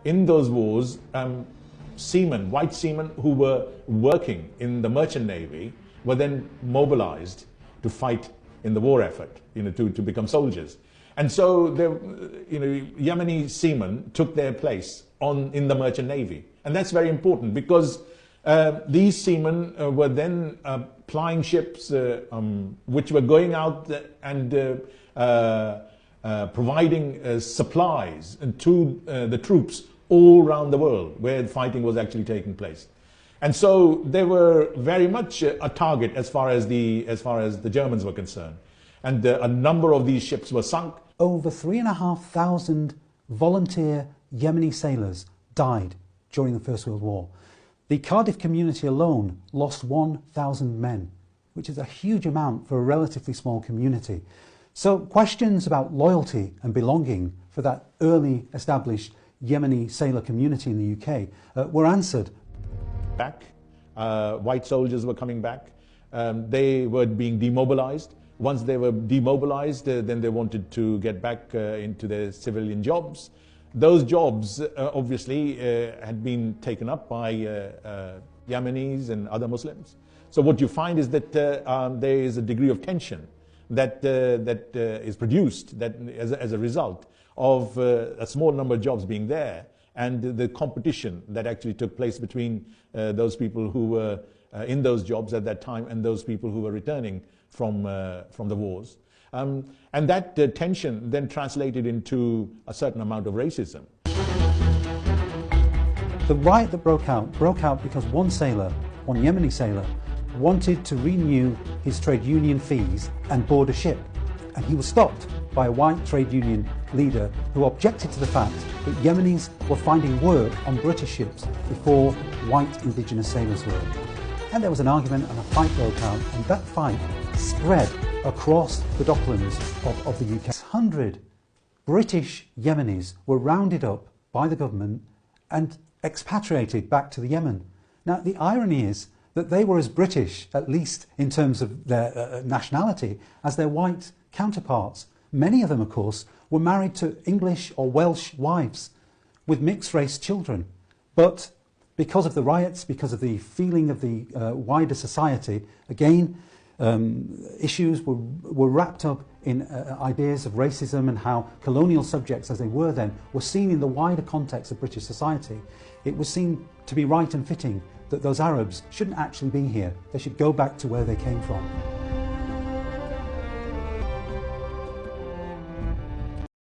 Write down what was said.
in those wars, seamen, white seamen who were working in the merchant navy were then mobilized to fight in the war effort, to become soldiers. And so Yemeni seamen took their place in the merchant navy. And that's very important because these seamen were then plying ships which were going out and providing supplies to the troops all around the world where the fighting was actually taking place. And so they were very much a target as far as the Germans were concerned. And a number of these ships were sunk. Over 3,500 volunteer Yemeni sailors died during the First World War. The Cardiff community alone lost 1,000 men, which is a huge amount for a relatively small community. So questions about loyalty and belonging for that early established Yemeni sailor community in the UK were answered. Back, white soldiers were coming back. They were being demobilized. Once they were demobilized, then they wanted to get back into their civilian jobs. Those jobs obviously had been taken up by Yemenis and other Muslims. So what you find is that there is a degree of tension that is produced as a result of a small number of jobs being there, and the competition that actually took place between those people who were in those jobs at that time and those people who were returning from the wars. And that tension then translated into a certain amount of racism. The riot that broke out because one Yemeni sailor, wanted to renew his trade union fees and board a ship. And he was stopped by a white trade union leader who objected to the fact that Yemenis were finding work on British ships before white indigenous sailors were. And there was an argument and a fight broke out, and that fight spread across the docklands of the UK. 100 British Yemenis were rounded up by the government and expatriated back to the Yemen. Now, the irony is that they were as British, at least in terms of their nationality, as their white counterparts. Many of them, of course, were married to English or Welsh wives with mixed-race children. But because of the riots, because of the feeling of the wider society, again, issues were wrapped up in ideas of racism and how colonial subjects, as they were then, were seen in the wider context of British society. It was seen to be right and fitting that those Arabs shouldn't actually be here. They should go back to where they came from.